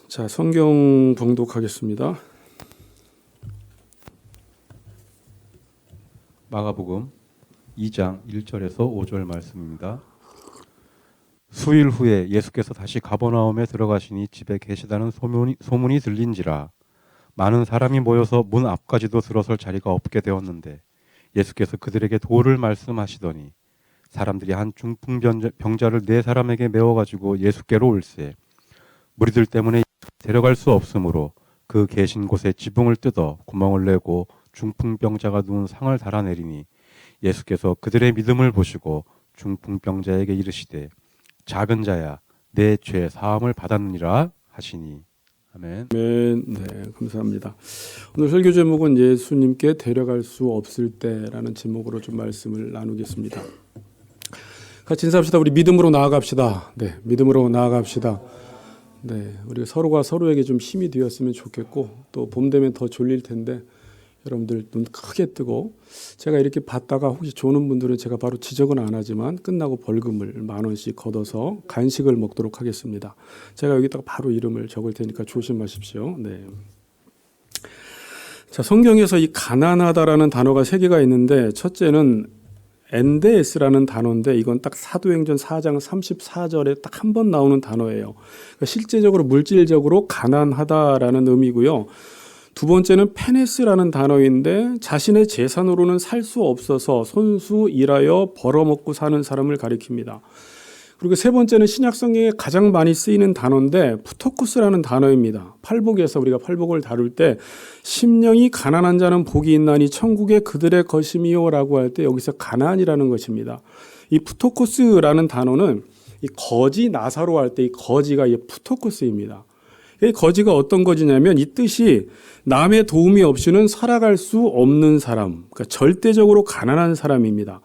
자, 성경 봉독하겠습니다. 마가복음 2장 1절에서 5절 말씀입니다. 수일 후에 예수께서 다시 가버나움에 들어가시니 집에 계시다는 소문이 들린지라 많은 사람이 모여서 문 앞까지도 들어설 자리가 없게 되었는데 예수께서 그들에게 도를 말씀하시더니 사람들이 한 중풍병자를 4사람에게 메워가지고 예수께로 올세 무리들 때문에 데려갈 수 없으므로 그 계신 곳에 지붕을 뜯어 구멍을 내고 중풍병자가 누운 상을 달아내리니 예수께서 그들의 믿음을 보시고 중풍병자에게 이르시되 작은 자야 내 죄 사함을 받았느니라 하시니. 아멘. 네, 감사합니다. 오늘 설교 제목은 예수님께 데려갈 수 없을 때라는 제목으로 좀 말씀을 나누겠습니다. 같이 인사합시다. 우리 믿음으로 나아갑시다. 네, 믿음으로 나아갑시다. 네, 우리가 서로가 서로에게 좀 힘이 되었으면 좋겠고 또 봄 되면 더 졸릴 텐데 여러분들 눈 크게 뜨고 제가 이렇게 봤다가 혹시 조는 분들은 제가 바로 지적은 안 하지만 끝나고 벌금을 10,000원씩 걷어서 간식을 먹도록 하겠습니다. 제가 여기다가 바로 이름을 적을 테니까 조심하십시오. 네. 자, 성경에서 이 가난하다라는 단어가 3개가 있는데 첫째는 엔데스라는 단어인데 이건 딱 사도행전 4장 34절에 딱 한 번 나오는 단어예요. 그러니까 실제적으로 물질적으로 가난하다라는 의미고요. 두 번째는 페네스라는 단어인데 자신의 재산으로는 살 수 없어서 손수 일하여 벌어먹고 사는 사람을 가리킵니다. 그리고 세 번째는 신약성경에 가장 많이 쓰이는 단어인데 푸토코스라는 단어입니다. 팔복에서 우리가 팔복을 다룰 때 심령이 가난한 자는 복이 있나니 천국에 그들의 것임이요 라고 할 때 여기서 가난이라는 것입니다. 이 푸토코스라는 단어는 이 거지 나사로 할 때 이 거지가 이 푸토코스입니다. 이 거지가 어떤 거지냐면 이 뜻이 남의 도움이 없이는 살아갈 수 없는 사람, 그러니까 절대적으로 가난한 사람입니다.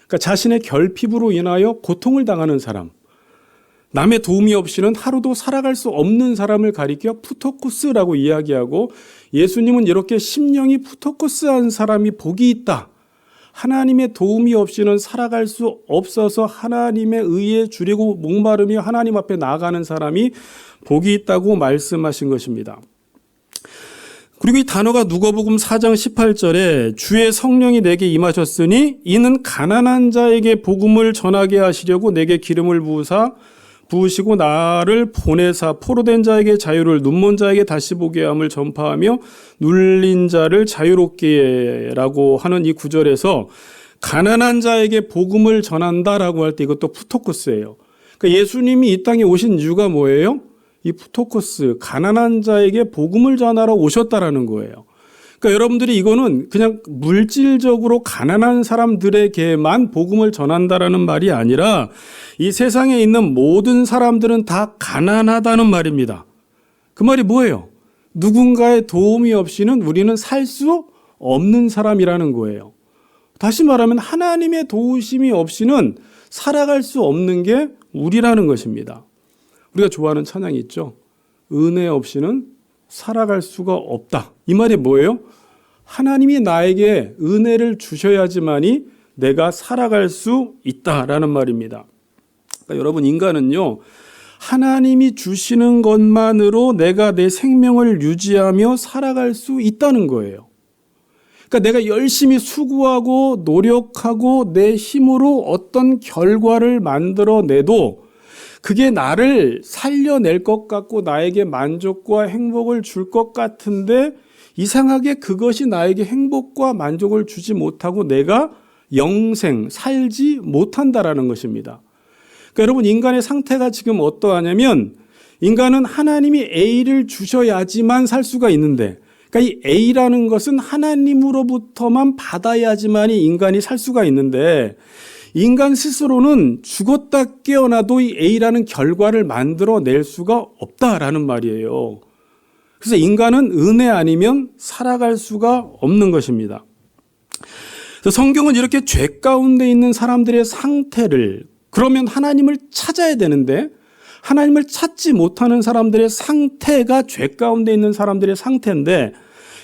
그러니까 자신의 결핍으로 인하여 고통을 당하는 사람, 남의 도움이 없이는 하루도 살아갈 수 없는 사람을 가리켜 푸토코스라고 이야기하고 예수님은 이렇게 심령이 푸토코스한 사람이 복이 있다. 하나님의 도움이 없이는 살아갈 수 없어서 하나님의 의에 주리고 목마르며 하나님 앞에 나아가는 사람이 복이 있다고 말씀하신 것입니다. 그리고 이 단어가 누가복음 4장 18절에 주의 성령이 내게 임하셨으니 이는 가난한 자에게 복음을 전하게 하시려고 내게 기름을 부으시고 나를 보내사 포로된 자에게 자유를 눈먼 자에게 다시 보게 함을 전파하며 눌린 자를 자유롭게 라고 하는 이 구절에서 가난한 자에게 복음을 전한다라고 할 때 이것도 푸토코스예요. 그러니까 예수님이 이 땅에 오신 이유가 뭐예요? 이 푸토코스, 가난한 자에게 복음을 전하러 오셨다라는 거예요. 그러니까 여러분들이 이거는 그냥 물질적으로 가난한 사람들에게만 복음을 전한다라는 말이 아니라 이 세상에 있는 모든 사람들은 다 가난하다는 말입니다. 그 말이 뭐예요? 누군가의 도움이 없이는 우리는 살 수 없는 사람이라는 거예요. 다시 말하면 하나님의 도우심이 없이는 살아갈 수 없는 게 우리라는 것입니다. 우리가 좋아하는 찬양이 있죠. 은혜 없이는 살아갈 수가 없다. 이 말이 뭐예요? 하나님이 나에게 은혜를 주셔야지만이 내가 살아갈 수 있다라는 말입니다. 그러니까 여러분 인간은요. 하나님이 주시는 것만으로 내가 내 생명을 유지하며 살아갈 수 있다는 거예요. 그러니까 내가 열심히 수고하고 노력하고 내 힘으로 어떤 결과를 만들어내도 그게 나를 살려낼 것 같고 나에게 만족과 행복을 줄 것 같은데 이상하게 그것이 나에게 행복과 만족을 주지 못하고 내가 영생, 살지 못한다라는 것입니다. 그러니까 여러분 인간의 상태가 지금 어떠하냐면 인간은 하나님이 A를 주셔야지만 살 수가 있는데 그러니까 이 A라는 것은 하나님으로부터만 받아야지만이 인간이 살 수가 있는데 인간 스스로는 죽었다 깨어나도 이 A라는 결과를 만들어낼 수가 없다라는 말이에요. 그래서 인간은 은혜 아니면 살아갈 수가 없는 것입니다. 그래서 성경은 이렇게 죄 가운데 있는 사람들의 상태를 그러면 하나님을 찾아야 되는데 하나님을 찾지 못하는 사람들의 상태가 죄 가운데 있는 사람들의 상태인데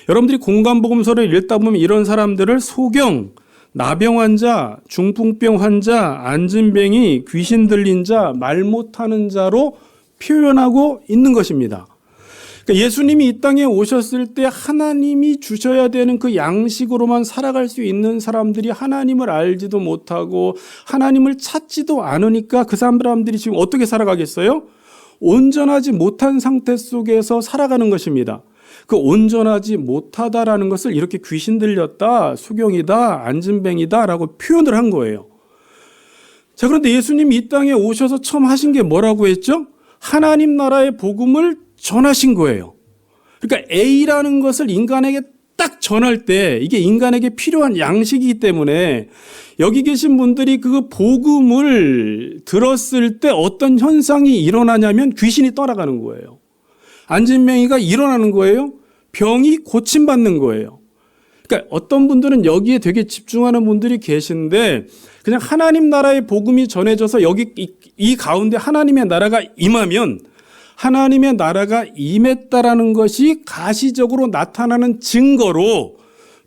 여러분들이 공간복음서를 읽다 보면 이런 사람들을 소경, 나병 환자, 중풍병 환자, 안진뱅이, 귀신 들린 자, 말 못하는 자로 표현하고 있는 것입니다. 그러니까 예수님이 이 땅에 오셨을 때 하나님이 주셔야 되는 그 양식으로만 살아갈 수 있는 사람들이 하나님을 알지도 못하고 하나님을 찾지도 않으니까 그 사람들이 지금 어떻게 살아가겠어요? 온전하지 못한 상태 속에서 살아가는 것입니다. 그 온전하지 못하다라는 것을 이렇게 귀신 들렸다, 수경이다, 안진뱅이다라고 표현을 한 거예요. 자, 그런데 예수님이 이 땅에 오셔서 처음 하신 게 뭐라고 했죠? 하나님 나라의 복음을 전하신 거예요. 그러니까 A라는 것을 인간에게 딱 전할 때 이게 인간에게 필요한 양식이기 때문에 여기 계신 분들이 그 복음을 들었을 때 어떤 현상이 일어나냐면 귀신이 떠나가는 거예요. 안진뱅이가 일어나는 거예요. 병이 고침받는 거예요. 그러니까 어떤 분들은 여기에 되게 집중하는 분들이 계신데 그냥 하나님 나라의 복음이 전해져서 여기 이 가운데 하나님의 나라가 임하면 하나님의 나라가 임했다라는 것이 가시적으로 나타나는 증거로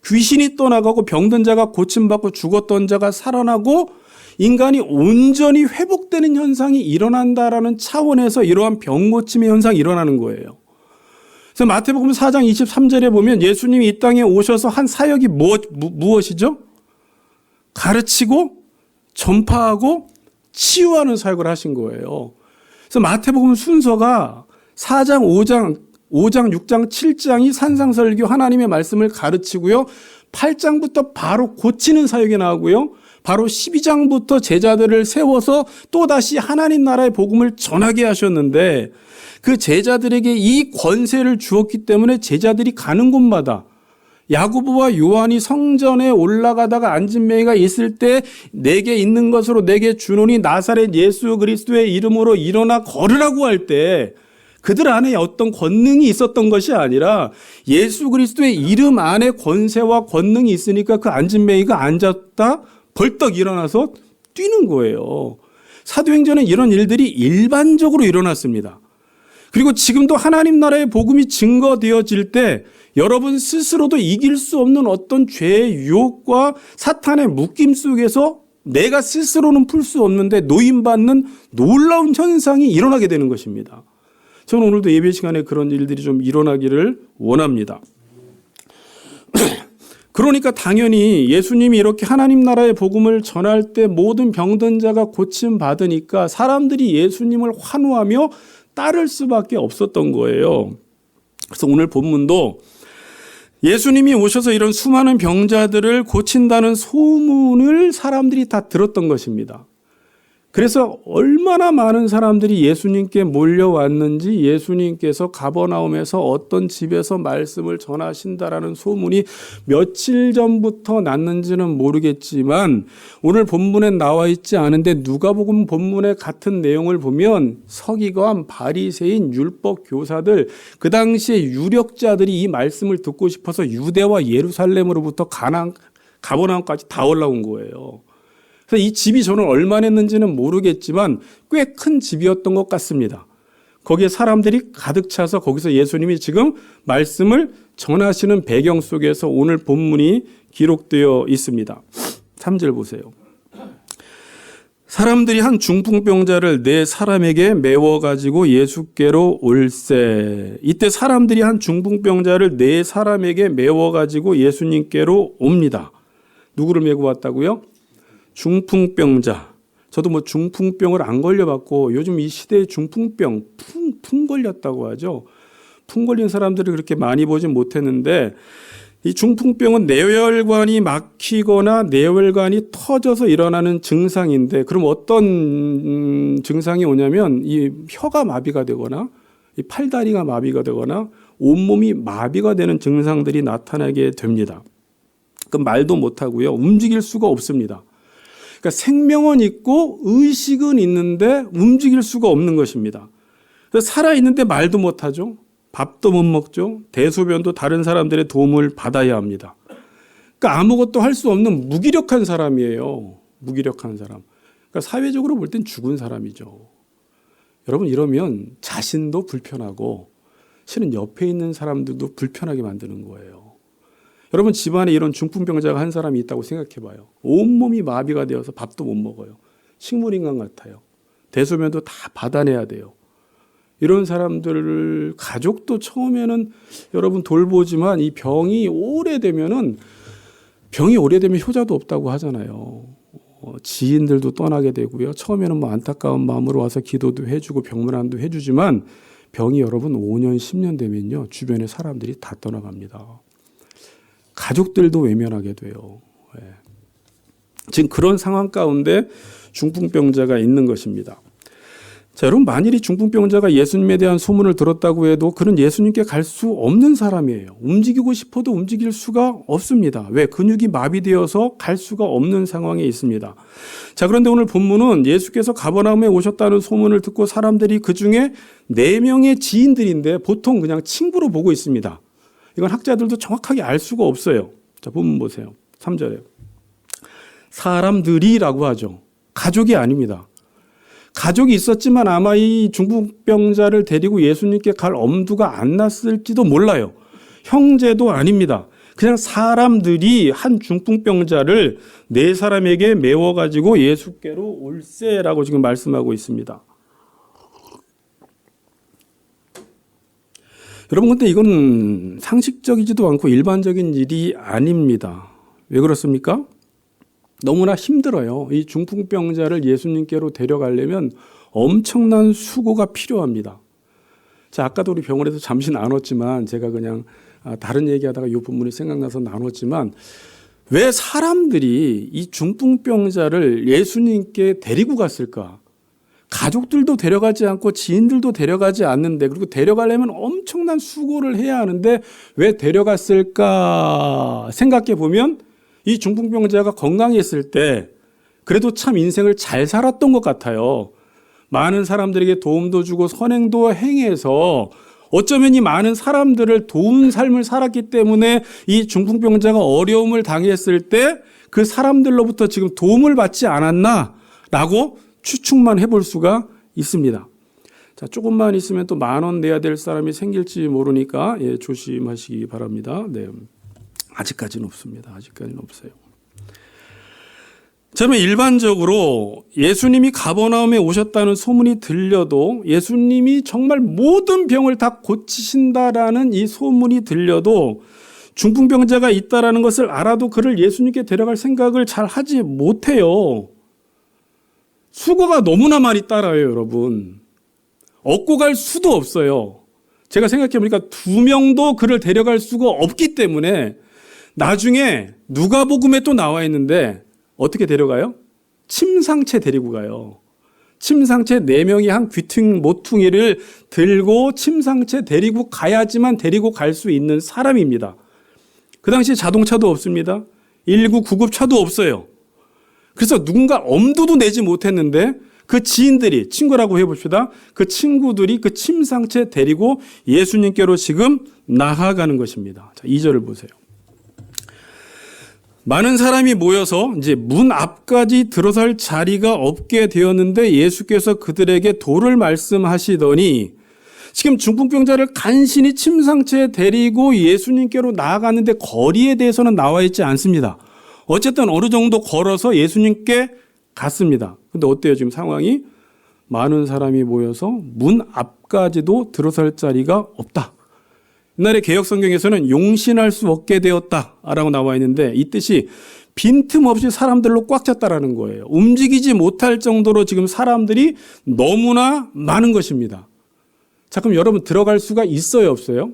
귀신이 떠나가고 병든 자가 고침받고 죽었던 자가 살아나고 인간이 온전히 회복되는 현상이 일어난다라는 차원에서 이러한 병고침의 현상이 일어나는 거예요. 그래서 마태복음 4장 23절에 보면 예수님이 이 땅에 오셔서 한 사역이 무엇이죠? 가르치고 전파하고 치유하는 사역을 하신 거예요. 그래서 마태복음 순서가 4장, 5장, 6장, 7장이 산상설교 하나님의 말씀을 가르치고요. 8장부터 바로 고치는 사역이 나오고요. 바로 12장부터 제자들을 세워서 또다시 하나님 나라의 복음을 전하게 하셨는데 그 제자들에게 이 권세를 주었기 때문에 제자들이 가는 곳마다 야고보와 요한이 성전에 올라가다가 안진뱅이가 있을 때 내게 있는 것으로 내게 주노니 나사렛 예수 그리스도의 이름으로 일어나 걸으라고 할 때 그들 안에 어떤 권능이 있었던 것이 아니라 예수 그리스도의 이름 안에 권세와 권능이 있으니까 그 안진뱅이가 앉았다 벌떡 일어나서 뛰는 거예요. 사도행전에 이런 일들이 일반적으로 일어났습니다. 그리고 지금도 하나님 나라의 복음이 증거되어질 때 여러분 스스로도 이길 수 없는 어떤 죄의 유혹과 사탄의 묶임 속에서 내가 스스로는 풀 수 없는데 노임받는 놀라운 현상이 일어나게 되는 것입니다. 저는 오늘도 예배 시간에 그런 일들이 좀 일어나기를 원합니다. 그러니까 당연히 예수님이 이렇게 하나님 나라의 복음을 전할 때 모든 병든 자가 고침받으니까 사람들이 예수님을 환호하며 따를 수밖에 없었던 거예요. 그래서 오늘 본문도 예수님이 오셔서 이런 수많은 병자들을 고친다는 소문을 사람들이 다 들었던 것입니다. 그래서 얼마나 많은 사람들이 예수님께 몰려왔는지 예수님께서 가버나움에서 어떤 집에서 말씀을 전하신다라는 소문이 며칠 전부터 났는지는 모르겠지만 오늘 본문에 나와 있지 않은데 누가복음 본문의 같은 내용을 보면 서기관, 바리새인, 율법 교사들 그 당시에 유력자들이 이 말씀을 듣고 싶어서 유대와 예루살렘으로부터 가버나움까지 다 올라온 거예요. 그래서 이 집이 저는 얼마나 했는지는 모르겠지만 꽤 큰 집이었던 것 같습니다. 거기에 사람들이 가득 차서 거기서 예수님이 지금 말씀을 전하시는 배경 속에서 오늘 본문이 기록되어 있습니다. 3절 보세요. 사람들이 한 중풍병자를 네 사람에게 메워가지고 예수께로 올세. 이때 사람들이 한 중풍병자를 네 사람에게 메워가지고 예수님께로 옵니다. 누구를 메고 왔다고요? 중풍병자. 저도 뭐 중풍병을 안 걸려봤고 요즘 이 시대에 중풍병, 풍 걸렸다고 하죠. 풍 걸린 사람들이 그렇게 많이 보진 못했는데 이 중풍병은 뇌혈관이 막히거나 뇌혈관이 터져서 일어나는 증상인데 그럼 어떤 증상이 오냐면 이 혀가 마비가 되거나 이 팔다리가 마비가 되거나 온몸이 마비가 되는 증상들이 나타나게 됩니다. 그럼 말도 못하고요. 움직일 수가 없습니다. 그러니까 생명은 있고 의식은 있는데 움직일 수가 없는 것입니다. 그래서 살아있는데 말도 못하죠. 밥도 못 먹죠. 대소변도 다른 사람들의 도움을 받아야 합니다. 그러니까 아무것도 할 수 없는 무기력한 사람이에요. 무기력한 사람. 그러니까 사회적으로 볼 땐 죽은 사람이죠. 여러분 이러면 자신도 불편하고 실은 옆에 있는 사람들도 불편하게 만드는 거예요. 여러분 집안에 이런 중풍병자가 한 사람이 있다고 생각해 봐요. 온몸이 마비가 되어서 밥도 못 먹어요. 식물인간 같아요. 대소변도 다 받아내야 돼요. 이런 사람들 가족도 처음에는 여러분 돌보지만 이 병이 오래되면 효자도 없다고 하잖아요. 지인들도 떠나게 되고요. 처음에는 뭐 안타까운 마음으로 와서 기도도 해주고 병문안도 해주지만 병이 여러분 5년, 10년 되면요. 주변의 사람들이 다 떠나갑니다. 가족들도 외면하게 돼요. 지금 그런 상황 가운데 중풍병자가 있는 것입니다. 자, 여러분 만일 이 중풍병자가 예수님에 대한 소문을 들었다고 해도 그는 예수님께 갈 수 없는 사람이에요. 움직이고 싶어도 움직일 수가 없습니다. 왜? 근육이 마비되어서 갈 수가 없는 상황에 있습니다. 자, 그런데 오늘 본문은 예수께서 가버나움에 오셨다는 소문을 듣고 사람들이 그중에 4명의 지인들인데 보통 그냥 친구로 보고 있습니다. 이건 학자들도 정확하게 알 수가 없어요. 자, 본문 보세요. 3절에. 사람들이라고 하죠. 가족이 아닙니다. 가족이 있었지만 아마 이 중풍병자를 데리고 예수님께 갈 엄두가 안 났을지도 몰라요. 형제도 아닙니다. 그냥 사람들이 한 중풍병자를 4사람에게 메워가지고 예수께로 올세라고 지금 말씀하고 있습니다. 여러분, 근데 이건 상식적이지도 않고 일반적인 일이 아닙니다. 왜 그렇습니까? 너무나 힘들어요. 이 중풍병자를 예수님께로 데려가려면 엄청난 수고가 필요합니다. 자, 아까도 우리 병원에서 잠시 나눴지만 제가 그냥 다른 얘기하다가 이 부분이 생각나서 나눴지만 왜 사람들이 이 중풍병자를 예수님께 데리고 갔을까? 가족들도 데려가지 않고 지인들도 데려가지 않는데 그리고 데려가려면 엄청난 수고를 해야 하는데 왜 데려갔을까 생각해 보면 이 중풍병자가 건강했을 때 그래도 참 인생을 잘 살았던 것 같아요. 많은 사람들에게 도움도 주고 선행도 행해서 어쩌면 이 많은 사람들을 도운 삶을 살았기 때문에 이 중풍병자가 어려움을 당했을 때 그 사람들로부터 지금 도움을 받지 않았나라고 추측만 해볼 수가 있습니다. 자, 조금만 있으면 또 10,000원 내야 될 사람이 생길지 모르니까 조심하시기 바랍니다. 네. 아직까지는 없습니다. 아직까지는 없어요. 그러면 일반적으로 예수님이 가버나움에 오셨다는 소문이 들려도 예수님이 정말 모든 병을 다 고치신다라는 이 소문이 들려도 중풍병자가 있다라는 것을 알아도 그를 예수님께 데려갈 생각을 잘 하지 못해요. 수고가 너무나 많이 따라요, 여러분. 얻고 갈 수도 없어요. 제가 생각해 보니까 2명도 그를 데려갈 수가 없기 때문에 나중에 누가복음에 또 나와 있는데 어떻게 데려가요? 침상체 데리고 가요. 침상체 4명이 한 귀퉁 모퉁이를 들고 침상체 데리고 가야지만 데리고 갈 수 있는 사람입니다. 그 당시에 자동차도 없습니다. 119 구급차도 없어요. 그래서 누군가 엄두도 내지 못했는데 그 지인들이, 친구라고 해봅시다. 그 친구들이 그 침상체 데리고 예수님께로 지금 나아가는 것입니다. 자, 2절을 보세요. 많은 사람이 모여서 이제 문 앞까지 들어설 자리가 없게 되었는데 예수께서 그들에게 도를 말씀하시더니 지금 중풍병자를 간신히 침상체에 데리고 예수님께로 나아갔는데 거리에 대해서는 나와 있지 않습니다. 어쨌든 어느 정도 걸어서 예수님께 갔습니다. 근데 어때요? 지금 상황이 많은 사람이 모여서 문 앞까지도 들어설 자리가 없다. 옛날에 개역성경에서는 용신할 수 없게 되었다라고 나와 있는데 이 뜻이 빈틈없이 사람들로 꽉 찼다라는 거예요. 움직이지 못할 정도로 지금 사람들이 너무나 많은 것입니다. 자, 그럼 여러분 들어갈 수가 있어요, 없어요?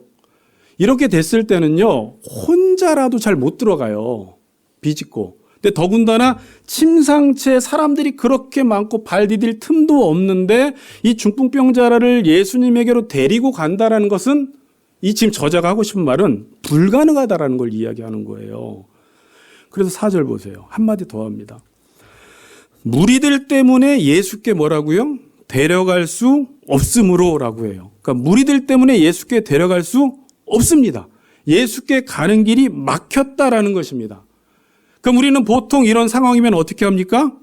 이렇게 됐을 때는요, 혼자라도 잘 못 들어가요. 비집고. 근데 더군다나 침상체에 사람들이 그렇게 많고 발 디딜 틈도 없는데 이 중풍병자를 예수님에게로 데리고 간다라는 것은 이 지금 저자가 하고 싶은 말은 불가능하다라는 걸 이야기하는 거예요. 그래서 4절 보세요. 한마디 더 합니다. 무리들 때문에 예수께 뭐라고요? 데려갈 수 없으므로라고 해요. 그러니까 무리들 때문에 예수께 데려갈 수 없습니다. 예수께 가는 길이 막혔다라는 것입니다. 그럼 우리는 보통 이런 상황이면 어떻게 합니까?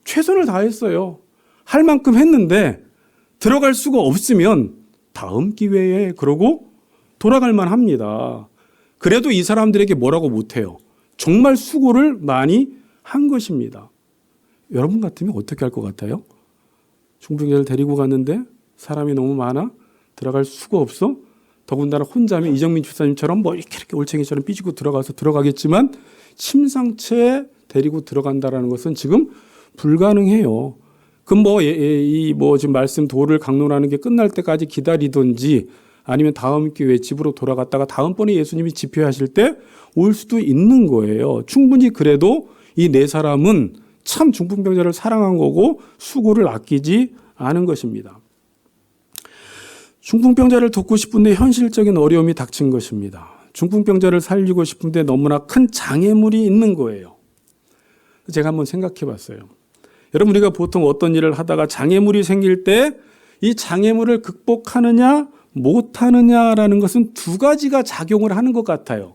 최선을 다했어요. 할 만큼 했는데 들어갈 수가 없으면 다음 기회에 그러고 돌아갈 만합니다. 그래도 이 사람들에게 뭐라고 못해요. 정말 수고를 많이 한 것입니다. 여러분 같으면 어떻게 할 것 같아요? 중풍자를 데리고 갔는데 사람이 너무 많아? 들어갈 수가 없어? 더군다나 혼자면 이정민 집사님처럼 뭐 이렇게 올챙이처럼 삐지고 들어가겠지만 침상체에 데리고 들어간다라는 것은 지금 불가능해요. 그럼 지금 말씀 도를 강론하는 게 끝날 때까지 기다리든지 아니면 다음 기회에 집으로 돌아갔다가 다음번에 예수님이 집회하실 때 올 수도 있는 거예요. 충분히 그래도 이 네 사람은 참 중풍병자를 사랑한 거고 수고를 아끼지 않은 것입니다. 중풍병자를 돕고 싶은데 현실적인 어려움이 닥친 것입니다. 중풍병자를 살리고 싶은데 너무나 큰 장애물이 있는 거예요. 제가 한번 생각해 봤어요. 여러분, 우리가 보통 어떤 일을 하다가 장애물이 생길 때 이 장애물을 극복하느냐 못하느냐라는 것은 두 가지가 작용을 하는 것 같아요.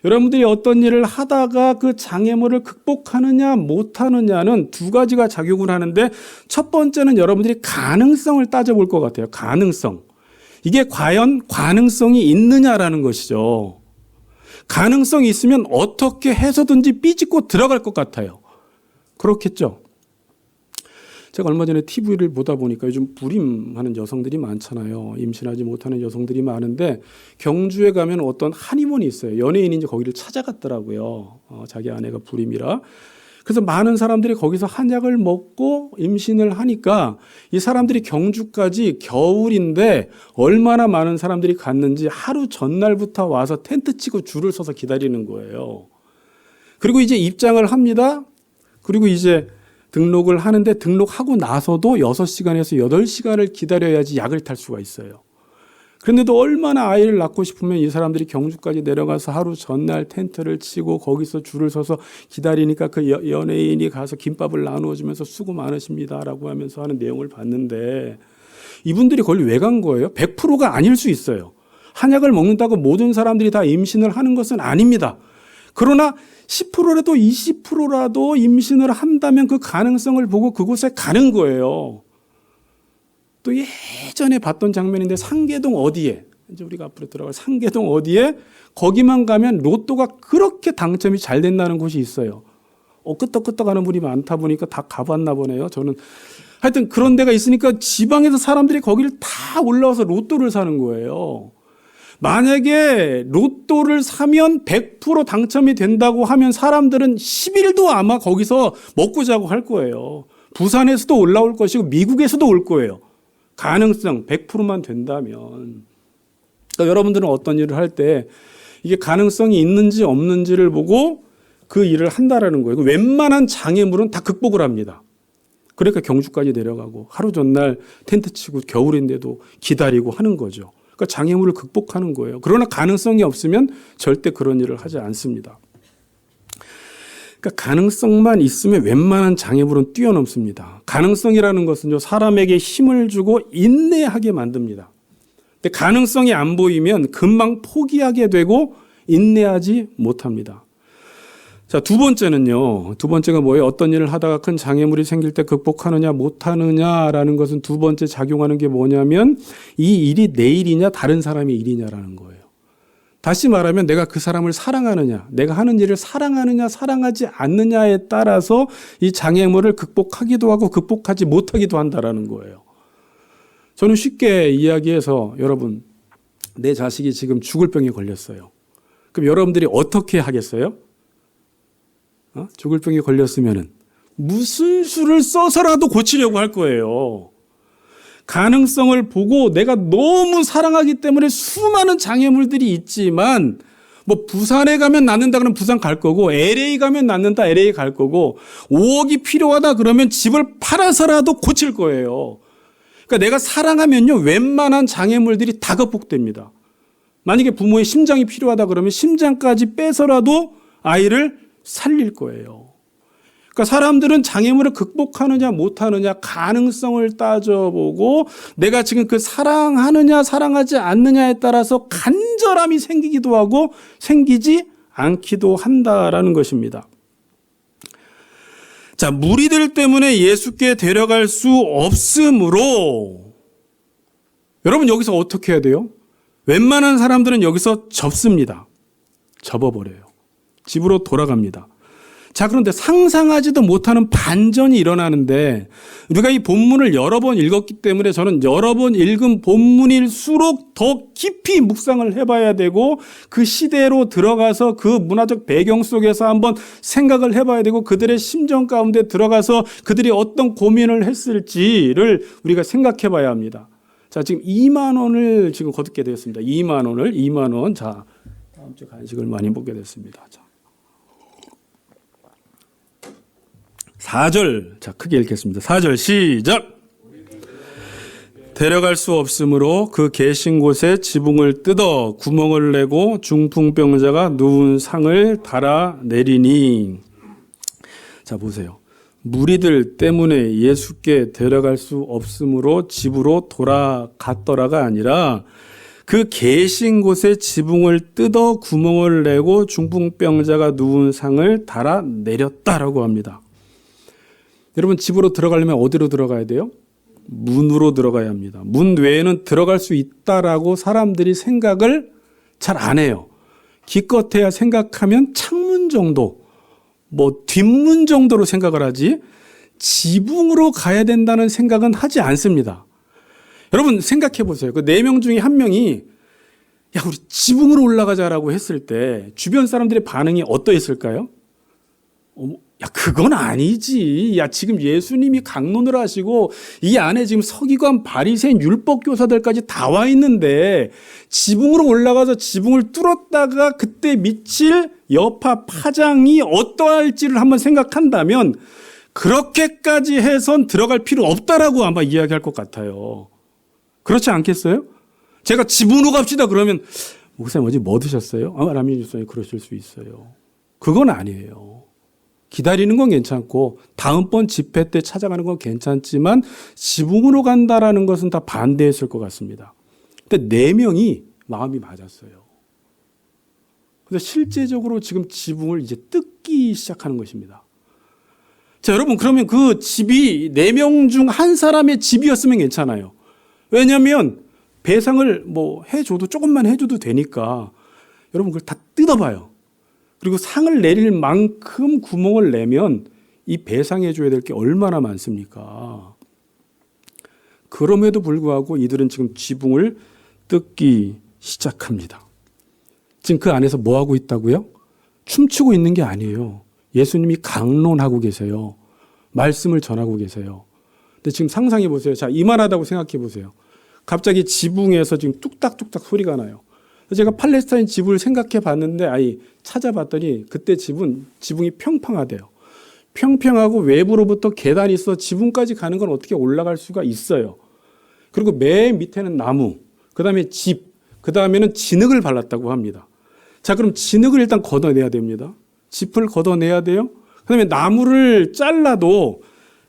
여러분들이 어떤 일을 하다가 그 장애물을 극복하느냐 못하느냐는 두 가지가 작용을 하는데 첫 번째는 여러분들이 가능성을 따져볼 것 같아요. 가능성. 이게 과연 가능성이 있느냐라는 것이죠. 가능성이 있으면 어떻게 해서든지 삐짓고 들어갈 것 같아요. 그렇겠죠. 제가 얼마 전에 TV를 보다 보니까 요즘 불임하는 여성들이 많잖아요. 임신하지 못하는 여성들이 많은데 경주에 가면 어떤 한의원이 있어요. 연예인이 이제 거기를 찾아갔더라고요. 자기 아내가 불임이라. 그래서 많은 사람들이 거기서 한약을 먹고 임신을 하니까 이 사람들이 경주까지 겨울인데 얼마나 많은 사람들이 갔는지 하루 전날부터 와서 텐트 치고 줄을 서서 기다리는 거예요. 그리고 이제 입장을 합니다. 그리고 이제 등록을 하는데 등록하고 나서도 6시간에서 8시간을 기다려야지 약을 탈 수가 있어요. 그런데도 얼마나 아이를 낳고 싶으면 이 사람들이 경주까지 내려가서 하루 전날 텐트를 치고 거기서 줄을 서서 기다리니까 그 연예인이 가서 김밥을 나누어 주면서 수고 많으십니다라고 하면서 하는 내용을 봤는데 이분들이 거기 왜 간 거예요? 100%가 아닐 수 있어요. 한약을 먹는다고 모든 사람들이 다 임신을 하는 것은 아닙니다. 그러나 10%라도 20%라도 임신을 한다면 그 가능성을 보고 그곳에 가는 거예요. 또 예전에 봤던 장면인데 상계동 어디에, 이제 우리가 앞으로 들어갈 상계동 어디에 거기만 가면 로또가 그렇게 당첨이 잘 된다는 곳이 있어요. 끄떡끄떡하는 분이 많다 보니까 다 가봤나 보네요. 저는 하여튼 그런 데가 있으니까 지방에서 사람들이 거기를 다 올라와서 로또를 사는 거예요. 만약에 로또를 사면 100% 당첨이 된다고 하면 사람들은 10일도 아마 거기서 먹고 자고 할 거예요. 부산에서도 올라올 것이고 미국에서도 올 거예요. 가능성 100%만 된다면. 그러니까 여러분들은 어떤 일을 할 때 이게 가능성이 있는지 없는지를 보고 그 일을 한다라는 거예요. 웬만한 장애물은 다 극복을 합니다. 그러니까 경주까지 내려가고 하루 전날 텐트 치고 겨울인데도 기다리고 하는 거죠. 그러니까 장애물을 극복하는 거예요. 그러나 가능성이 없으면 절대 그런 일을 하지 않습니다. 그러니까 가능성만 있으면 웬만한 장애물은 뛰어넘습니다. 가능성이라는 것은요, 사람에게 힘을 주고 인내하게 만듭니다. 근데 가능성이 안 보이면 금방 포기하게 되고 인내하지 못합니다. 자, 두 번째는요. 두 번째가 뭐예요? 어떤 일을 하다가 큰 장애물이 생길 때 극복하느냐 못하느냐라는 것은 두 번째 작용하는 게 뭐냐면 이 일이 내 일이냐 다른 사람의 일이냐라는 거예요. 다시 말하면 내가 그 사람을 사랑하느냐, 내가 하는 일을 사랑하느냐 사랑하지 않느냐에 따라서 이 장애물을 극복하기도 하고 극복하지 못하기도 한다라는 거예요. 저는 쉽게 이야기해서 여러분, 내 자식이 지금 죽을 병에 걸렸어요. 그럼 여러분들이 어떻게 하겠어요? 죽을 병에 걸렸으면은 무슨 수를 써서라도 고치려고 할 거예요. 가능성을 보고 내가 너무 사랑하기 때문에 수많은 장애물들이 있지만 뭐 부산에 가면 낫는다 그러면 부산 갈 거고 LA 가면 낫는다 LA 갈 거고 5억이 필요하다 그러면 집을 팔아서라도 고칠 거예요. 그러니까 내가 사랑하면요 웬만한 장애물들이 다 극복됩니다. 만약에 부모의 심장이 필요하다 그러면 심장까지 빼서라도 아이를 살릴 거예요. 그러니까 사람들은 장애물을 극복하느냐 못하느냐 가능성을 따져보고 내가 지금 그 사랑하느냐 사랑하지 않느냐에 따라서 간절함이 생기기도 하고 생기지 않기도 한다라는 것입니다. 자, 무리들 때문에 예수께 데려갈 수 없으므로 여러분 여기서 어떻게 해야 돼요? 웬만한 사람들은 여기서 접습니다. 접어버려요. 집으로 돌아갑니다. 자, 그런데 상상하지도 못하는 반전이 일어나는데 우리가 이 본문을 여러 번 읽었기 때문에 저는 여러 번 읽은 본문일수록 더 깊이 묵상을 해봐야 되고 그 시대로 들어가서 그 문화적 배경 속에서 한번 생각을 해봐야 되고 그들의 심정 가운데 들어가서 그들이 어떤 고민을 했을지를 우리가 생각해봐야 합니다. 자, 지금 2만 원을 지금 거두게 되었습니다. 2만 원. 자, 다음 주 간식을 많이 먹게 됐습니다. 자. 4절, 자, 크게 읽겠습니다. 4절 시작. 데려갈 수 없으므로 그 계신 곳에 지붕을 뜯어 구멍을 내고 중풍병자가 누운 상을 달아 내리니. 자, 보세요. 무리들 때문에 예수께 데려갈 수 없으므로 집으로 돌아갔더라가 아니라 그 계신 곳에 지붕을 뜯어 구멍을 내고 중풍병자가 누운 상을 달아 내렸다라고 합니다. 여러분, 집으로 들어가려면 어디로 들어가야 돼요? 문으로 들어가야 합니다. 문 외에는 들어갈 수 있다라고 사람들이 생각을 잘 안 해요. 기껏해야 생각하면 창문 정도, 뒷문 정도로 생각을 하지 지붕으로 가야 된다는 생각은 하지 않습니다. 여러분, 생각해 보세요. 그 4명 중에 한 명이 야, 우리 지붕으로 올라가자라고 했을 때 주변 사람들의 반응이 어떠했을까요? 야, 그건 아니지. 야, 지금 예수님이 강론을 하시고 이 안에 지금 서기관, 바리새인, 율법교사들까지 다 와 있는데 지붕으로 올라가서 지붕을 뚫었다가 그때 미칠 여파 파장이 어떠할지를 한번 생각한다면 그렇게까지 해선 들어갈 필요 없다라고 아마 이야기할 것 같아요. 그렇지 않겠어요? 제가 지붕으로 갑시다 그러면 목사님 어제 뭐 드셨어요? 라면 주스님 그러실 수 있어요. 그건 아니에요. 기다리는 건 괜찮고 다음번 집회 때 찾아가는 건 괜찮지만 지붕으로 간다라는 것은 다 반대했을 것 같습니다. 근데 4명이 마음이 맞았어요. 그래서 실제적으로 지금 지붕을 이제 뜯기 시작하는 것입니다. 자, 여러분, 그러면 그 집이 4명 중 한 사람의 집이었으면 괜찮아요. 왜냐하면 배상을 해줘도 조금만 해줘도 되니까 여러분 그걸 다 뜯어봐요. 그리고 상을 내릴 만큼 구멍을 내면 이 배상해 줘야 될 게 얼마나 많습니까? 그럼에도 불구하고 이들은 지금 지붕을 뜯기 시작합니다. 지금 그 안에서 뭐 하고 있다고요? 춤추고 있는 게 아니에요. 예수님이 강론하고 계세요. 말씀을 전하고 계세요. 근데 지금 상상해 보세요. 자, 이만하다고 생각해 보세요. 갑자기 지붕에서 지금 뚝딱뚝딱 소리가 나요. 제가 팔레스타인 지붕을 생각해 봤는데, 찾아봤더니 그때 지붕이 평평하대요. 평평하고 외부로부터 계단이 있어 지붕까지 가는 건 어떻게 올라갈 수가 있어요. 그리고 맨 밑에는 나무, 그 다음에 집, 그 다음에는 진흙을 발랐다고 합니다. 자, 그럼 진흙을 일단 걷어내야 됩니다. 짚을 걷어내야 돼요. 그 다음에 나무를 잘라도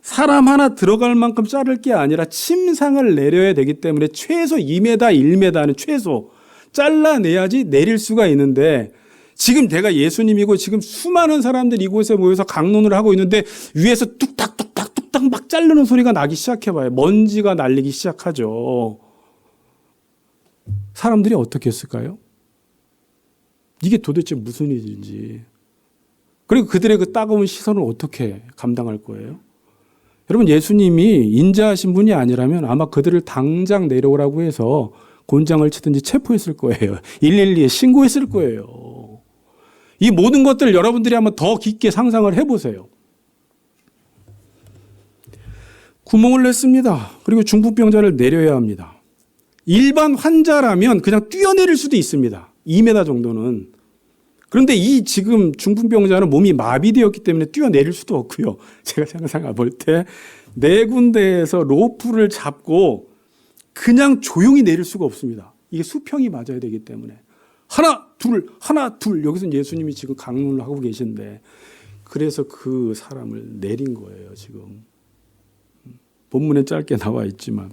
사람 하나 들어갈 만큼 자를 게 아니라 침상을 내려야 되기 때문에 최소 2m, 1m는 최소 잘라내야지 내릴 수가 있는데 지금 내가 예수님이고 지금 수많은 사람들이 이곳에 모여서 강론을 하고 있는데 위에서 뚝딱뚝딱 막 자르는 소리가 나기 시작해봐요. 먼지가 날리기 시작하죠. 사람들이 어떻게 했을까요? 이게 도대체 무슨 일인지. 그리고 그들의 그 따가운 시선을 어떻게 감당할 거예요? 여러분, 예수님이 인자하신 분이 아니라면 아마 그들을 당장 내려오라고 해서 곤장을 치든지 체포했을 거예요. 112에 신고했을 거예요. 이 모든 것들을 여러분들이 한번 더 깊게 상상을 해보세요. 구멍을 냈습니다. 그리고 중풍병자를 내려야 합니다. 일반 환자라면 그냥 뛰어내릴 수도 있습니다. 2m 정도는. 그런데 이 지금 중풍병자는 몸이 마비되었기 때문에 뛰어내릴 수도 없고요. 제가 상상해 볼 때 4군데에서 로프를 잡고 그냥 조용히 내릴 수가 없습니다. 이게 수평이 맞아야 되기 때문에. 하나, 둘. 여기서 예수님이 지금 강론을 하고 계신데 그래서 그 사람을 내린 거예요, 지금. 본문에 짧게 나와 있지만.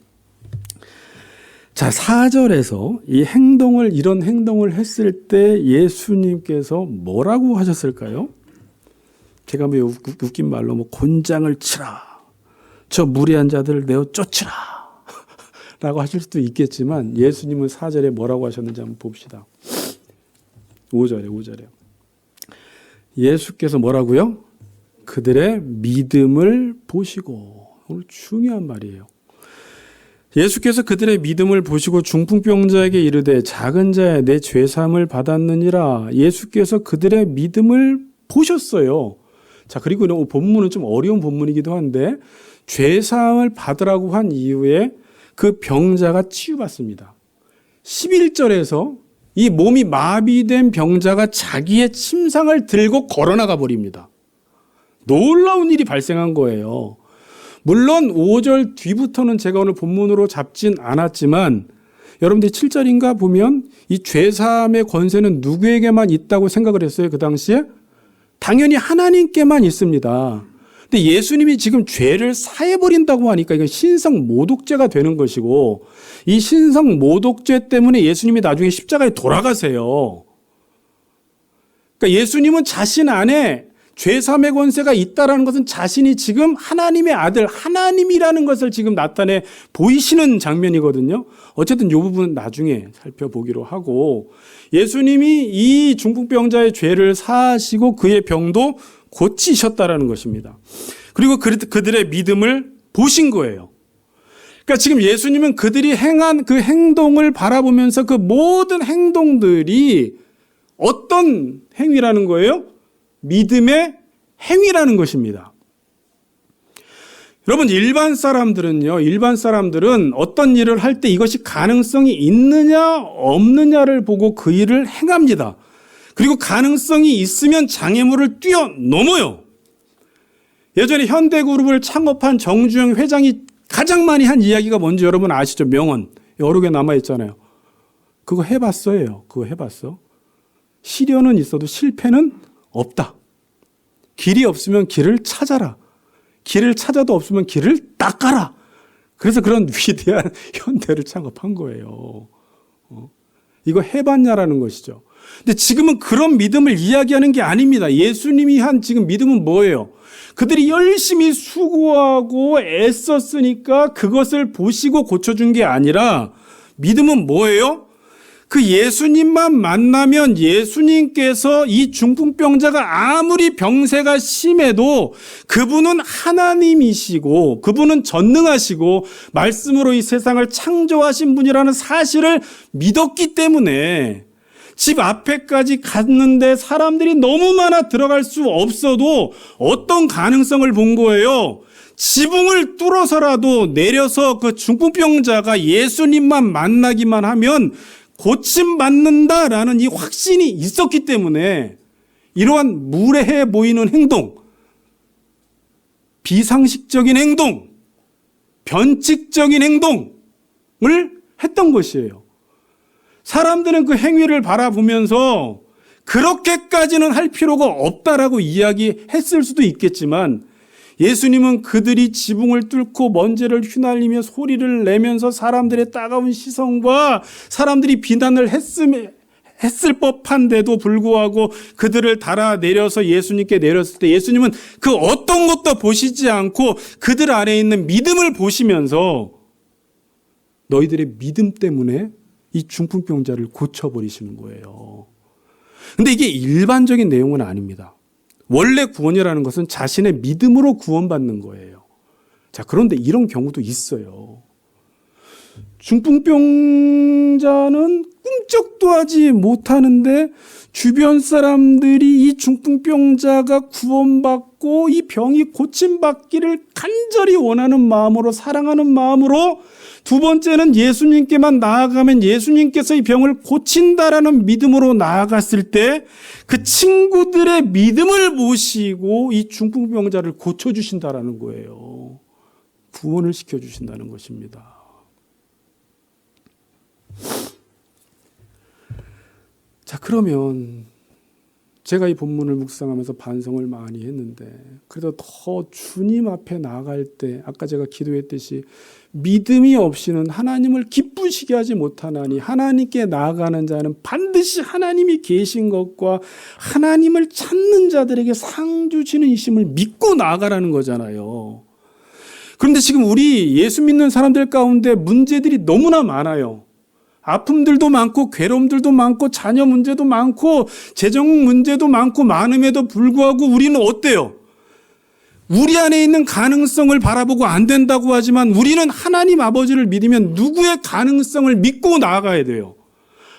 자, 4절에서 이런 행동을 했을 때 예수님께서 뭐라고 하셨을까요? 제가 웃긴 말로 곤장을 치라. 저 무리한 자들을 내어 쫓으라. 라고 하실 수도 있겠지만 예수님은 4절에 뭐라고 하셨는지 한번 봅시다. 5절에. 예수께서 뭐라고요? 그들의 믿음을 보시고. 오늘 중요한 말이에요. 예수께서 그들의 믿음을 보시고 중풍병자에게 이르되 작은 자야 내 죄사함을 받았느니라. 예수께서 그들의 믿음을 보셨어요. 자, 그리고 본문은 좀 어려운 본문이기도 한데 죄사함을 받으라고 한 이후에 그 병자가 치유받습니다. 11절에서 이 몸이 마비된 병자가 자기의 침상을 들고 걸어나가 버립니다. 놀라운 일이 발생한 거예요. 물론 5절 뒤부터는 제가 오늘 본문으로 잡진 않았지만 여러분들이 7절인가 보면 이 죄사함의 권세는 누구에게만 있다고 생각을 했어요? 그 당시에? 당연히 하나님께만 있습니다. 근데 예수님이 지금 죄를 사해버린다고 하니까 이건 신성모독죄가 되는 것이고 이 신성모독죄 때문에 예수님이 나중에 십자가에 돌아가세요. 그러니까 예수님은 자신 안에 죄사함의 권세가 있다라는 것은 자신이 지금 하나님의 아들, 하나님이라는 것을 지금 나타내 보이시는 장면이거든요. 어쨌든 이 부분은 나중에 살펴보기로 하고 예수님이 이 중풍병자의 죄를 사하시고 그의 병도 고치셨다라는 것입니다. 그리고 그들의 믿음을 보신 거예요. 그러니까 지금 예수님은 그들이 행한 그 행동을 바라보면서 그 모든 행동들이 어떤 행위라는 거예요? 믿음의 행위라는 것입니다. 여러분, 일반 사람들은 어떤 일을 할 때 이것이 가능성이 있느냐 없느냐를 보고 그 일을 행합니다. 그리고 가능성이 있으면 장애물을 뛰어넘어요. 예전에 현대그룹을 창업한 정주영 회장이 가장 많이 한 이야기가 뭔지 여러분 아시죠? 명언. 여러 개 남아있잖아요. 그거 해봤어요. 그거 해봤어. 시련은 있어도 실패는 없다. 길이 없으면 길을 찾아라. 길을 찾아도 없으면 길을 닦아라. 그래서 그런 위대한 현대를 창업한 거예요. 이거 해봤냐라는 것이죠. 근데 지금은 그런 믿음을 이야기하는 게 아닙니다. 예수님이 한 지금 믿음은 뭐예요? 그들이 열심히 수고하고 애썼으니까 그것을 보시고 고쳐준 게 아니라 믿음은 뭐예요? 그 예수님만 만나면 예수님께서 이 중풍병자가 아무리 병세가 심해도 그분은 하나님이시고 그분은 전능하시고 말씀으로 이 세상을 창조하신 분이라는 사실을 믿었기 때문에 집 앞에까지 갔는데 사람들이 너무 많아 들어갈 수 없어도 어떤 가능성을 본 거예요? 지붕을 뚫어서라도 내려서 그 중풍병자가 예수님만 만나기만 하면 고침받는다라는 이 확신이 있었기 때문에 이러한 무례해 보이는 행동, 비상식적인 행동, 변칙적인 행동을 했던 것이에요. 사람들은 그 행위를 바라보면서 그렇게까지는 할 필요가 없다라고 이야기했을 수도 있겠지만 예수님은 그들이 지붕을 뚫고 먼지를 휘날리며 소리를 내면서 사람들의 따가운 시선과 사람들이 비난을 했을 법한데도 불구하고 그들을 달아내려서 예수님께 내렸을 때 예수님은 그 어떤 것도 보시지 않고 그들 안에 있는 믿음을 보시면서 너희들의 믿음 때문에 이 중풍병자를 고쳐버리시는 거예요. 근데 이게 일반적인 내용은 아닙니다. 원래 구원이라는 것은 자신의 믿음으로 구원받는 거예요. 자, 그런데 이런 경우도 있어요. 중풍병자는 꿈쩍도 하지 못하는데 주변 사람들이 이 중풍병자가 구원받고 이 병이 고침받기를 간절히 원하는 마음으로 사랑하는 마음으로 두 번째는 예수님께만 나아가면 예수님께서 이 병을 고친다라는 믿음으로 나아갔을 때 그 친구들의 믿음을 모시고 이 중풍병자를 고쳐주신다라는 거예요. 구원을 시켜주신다는 것입니다. 자, 그러면 제가 이 본문을 묵상하면서 반성을 많이 했는데 그래도 더 주님 앞에 나아갈 때 아까 제가 기도했듯이 믿음이 없이는 하나님을 기쁘시게 하지 못하나니 하나님께 나아가는 자는 반드시 하나님이 계신 것과 하나님을 찾는 자들에게 상 주시는 이심을 믿고 나아가라는 거잖아요. 그런데 지금 우리 예수 믿는 사람들 가운데 문제들이 너무나 많아요. 아픔들도 많고 괴로움들도 많고 자녀 문제도 많고 재정 문제도 많고 많음에도 불구하고 우리는 어때요? 우리 안에 있는 가능성을 바라보고 안 된다고 하지만 우리는 하나님 아버지를 믿으면 누구의 가능성을 믿고 나아가야 돼요.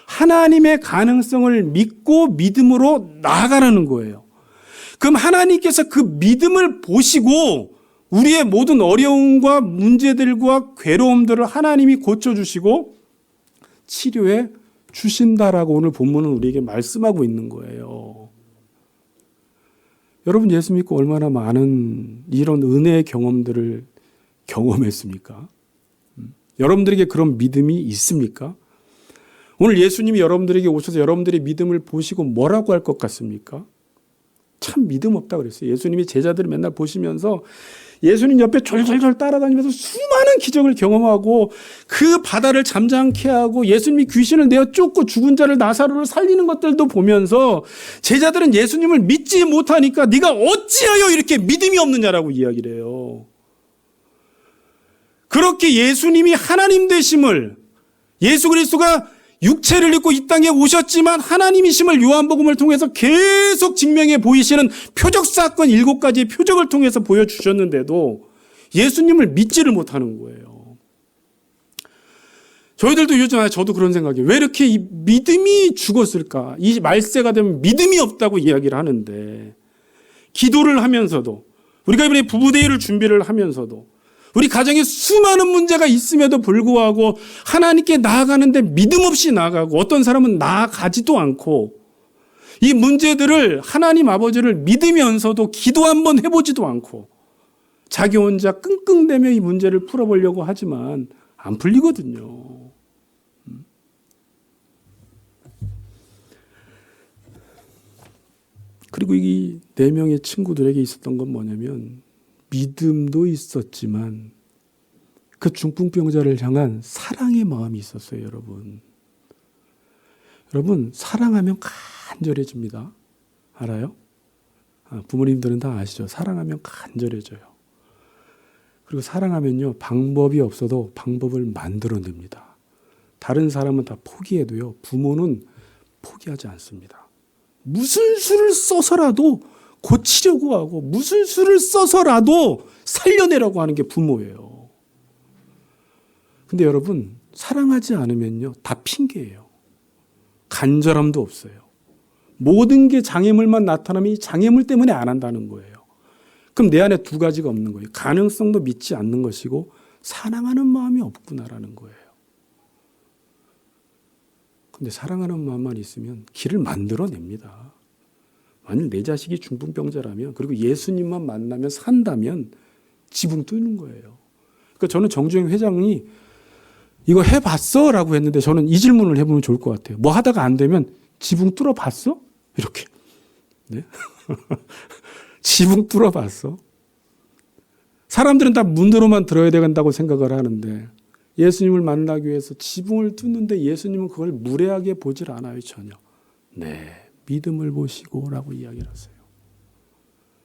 하나님의 가능성을 믿고 믿음으로 나아가라는 거예요. 그럼 하나님께서 그 믿음을 보시고 우리의 모든 어려움과 문제들과 괴로움들을 하나님이 고쳐주시고 치료해 주신다라고 오늘 본문은 우리에게 말씀하고 있는 거예요. 여러분 예수 믿고 얼마나 많은 이런 은혜의 경험들을 경험했습니까? 여러분들에게 그런 믿음이 있습니까? 오늘 예수님이 여러분들에게 오셔서 여러분들의 믿음을 보시고 뭐라고 할 것 같습니까? 참 믿음 없다 그랬어요. 예수님이 제자들을 맨날 보시면서 예수님 옆에 졸졸졸 따라다니면서 수많은 기적을 경험하고 그 바다를 잠잠케 하고 예수님이 귀신을 내어 쫓고 죽은 자를 나사로를 살리는 것들도 보면서 제자들은 예수님을 믿지 못하니까 네가 어찌하여 이렇게 믿음이 없느냐라고 이야기를 해요. 그렇게 예수님이 하나님 되심을 예수 그리스도가 육체를 입고 이 땅에 오셨지만 하나님이심을 요한복음을 통해서 계속 증명해 보이시는 표적 사건 7가지의 표적을 통해서 보여주셨는데도 예수님을 믿지를 못하는 거예요. 저희들도 요즘 저도 그런 생각이에요. 왜 이렇게 이 믿음이 죽었을까? 이 말세가 되면 믿음이 없다고 이야기를 하는데 기도를 하면서도 우리가 이번에 부부대회를 준비를 하면서도 우리 가정에 수많은 문제가 있음에도 불구하고 하나님께 나아가는데 믿음 없이 나아가고 어떤 사람은 나아가지도 않고 이 문제들을 하나님 아버지를 믿으면서도 기도 한번 해보지도 않고 자기 혼자 끙끙대며 이 문제를 풀어보려고 하지만 안 풀리거든요. 그리고 이 4명의 친구들에게 있었던 건 뭐냐면 믿음도 있었지만 그 중풍병자를 향한 사랑의 마음이 있었어요, 여러분. 여러분, 사랑하면 간절해집니다. 알아요? 부모님들은 다 아시죠? 사랑하면 간절해져요. 그리고 사랑하면요, 방법이 없어도 방법을 만들어냅니다. 다른 사람은 다 포기해도요, 부모는 포기하지 않습니다. 무슨 수를 써서라도 고치려고 하고 무슨 수를 써서라도 살려내려고 하는 게 부모예요. 근데 여러분 사랑하지 않으면요 다 핑계예요. 간절함도 없어요. 모든 게 장애물만 나타나면 이 장애물 때문에 안 한다는 거예요. 그럼 내 안에 2가지가 없는 거예요. 가능성도 믿지 않는 것이고 사랑하는 마음이 없구나라는 거예요. 근데 사랑하는 마음만 있으면 길을 만들어냅니다. 만약 내 자식이 중풍병자라면 그리고 예수님만 만나면 산다면 지붕 뚫는 거예요. 그러니까 저는 정주행 회장이 이거 해봤어? 라고 했는데 저는 이 질문을 해보면 좋을 것 같아요. 뭐 하다가 안 되면 지붕 뚫어봤어? 이렇게. 네? 지붕 뚫어봤어? 사람들은 다 문으로만 들어야 된다고 생각을 하는데 예수님을 만나기 위해서 지붕을 뚫는데 예수님은 그걸 무례하게 보질 않아요. 전혀. 네. 믿음을 보시고 라고 이야기를 하세요.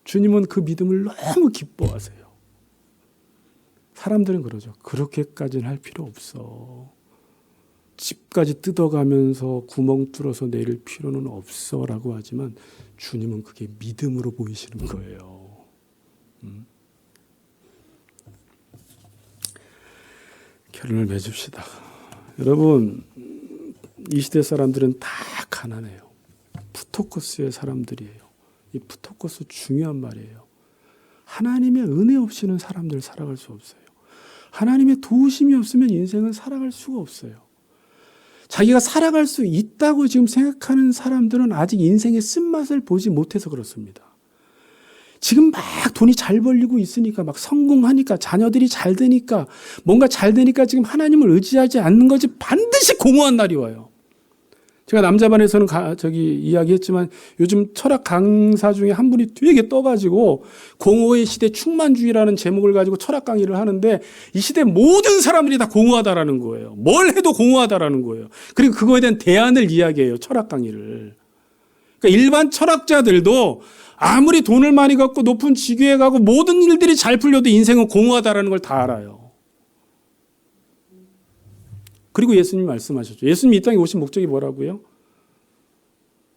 주님은 그 믿음을 너무 기뻐하세요. 사람들은 그러죠. 그렇게까지는 할 필요 없어. 집까지 뜯어가면서 구멍 뚫어서 내릴 필요는 없어 라고 하지만 주님은 그게 믿음으로 보이시는 거예요. 결론을 맺읍시다. 여러분, 이 시대 사람들은 다 가난해요. 푸토코스의 사람들이에요. 이 푸토코스 중요한 말이에요. 하나님의 은혜 없이는 사람들 살아갈 수 없어요. 하나님의 도우심이 없으면 인생은 살아갈 수가 없어요. 자기가 살아갈 수 있다고 지금 생각하는 사람들은 아직 인생의 쓴맛을 보지 못해서 그렇습니다. 지금 막 돈이 잘 벌리고 있으니까 막 성공하니까 자녀들이 잘 되니까 뭔가 잘 되니까 지금 하나님을 의지하지 않는 것이 반드시 공허한 날이 와요. 제가 남자반에서는 이야기했지만 요즘 철학 강사 중에 한 분이 되게 떠가지고 공허의 시대 충만주의라는 제목을 가지고 철학 강의를 하는데 이 시대 모든 사람들이 다 공허하다라는 거예요. 뭘 해도 공허하다라는 거예요. 그리고 그거에 대한 대안을 이야기해요. 철학 강의를. 그러니까 일반 철학자들도 아무리 돈을 많이 갖고 높은 직위에 가고 모든 일들이 잘 풀려도 인생은 공허하다라는 걸 다 알아요. 그리고 예수님이 말씀하셨죠. 예수님이 이 땅에 오신 목적이 뭐라고요?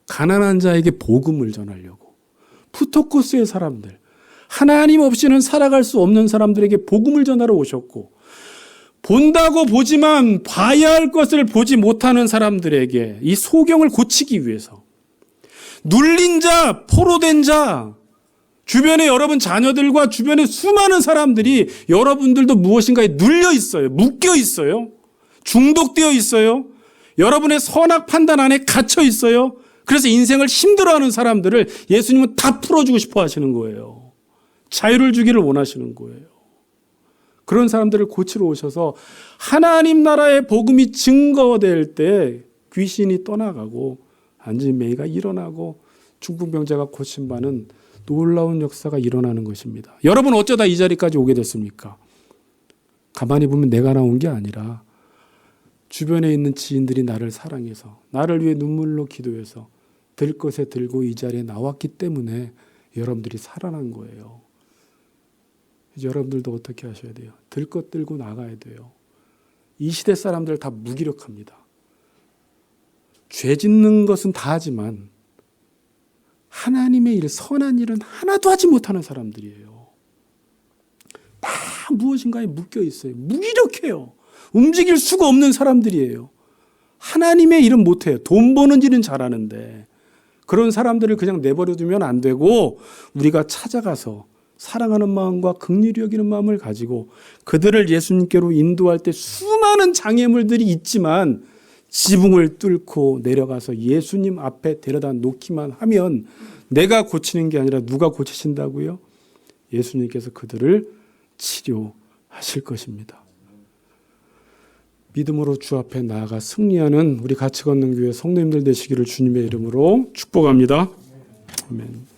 가난한 자에게 복음을 전하려고. 푸토코스의 사람들, 하나님 없이는 살아갈 수 없는 사람들에게 복음을 전하러 오셨고, 본다고 보지만 봐야 할 것을 보지 못하는 사람들에게 이 소경을 고치기 위해서, 눌린 자, 포로된 자, 주변에 여러분 자녀들과 주변에 수많은 사람들이 여러분들도 무엇인가에 눌려 있어요. 묶여 있어요. 중독되어 있어요. 여러분의 선악 판단 안에 갇혀 있어요. 그래서 인생을 힘들어하는 사람들을 예수님은 다 풀어주고 싶어 하시는 거예요. 자유를 주기를 원하시는 거예요. 그런 사람들을 고치러 오셔서 하나님 나라의 복음이 증거될 때 귀신이 떠나가고 안진뱅이가 일어나고 중풍병자가 고침받는 놀라운 역사가 일어나는 것입니다. 여러분 어쩌다 이 자리까지 오게 됐습니까? 가만히 보면 내가 나온 게 아니라 주변에 있는 지인들이 나를 사랑해서 나를 위해 눈물로 기도해서 들 것에 들고 이 자리에 나왔기 때문에 여러분들이 살아난 거예요. 이제 여러분들도 어떻게 하셔야 돼요? 들 것 들고 나가야 돼요. 이 시대 사람들 다 무기력합니다. 죄 짓는 것은 다 하지만 하나님의 일, 선한 일은 하나도 하지 못하는 사람들이에요. 다 무엇인가에 묶여 있어요. 무기력해요. 움직일 수가 없는 사람들이에요. 하나님의 일은 못해요. 돈 버는 일은 잘하는데 그런 사람들을 그냥 내버려두면 안 되고 우리가 찾아가서 사랑하는 마음과 긍휼히 여기는 마음을 가지고 그들을 예수님께로 인도할 때 수많은 장애물들이 있지만 지붕을 뚫고 내려가서 예수님 앞에 데려다 놓기만 하면 내가 고치는 게 아니라 누가 고치신다고요? 예수님께서 그들을 치료하실 것입니다. 믿음으로 주 앞에 나아가 승리하는 우리 같이 걷는 교회 성도님들 되시기를 주님의 이름으로 축복합니다. 아멘.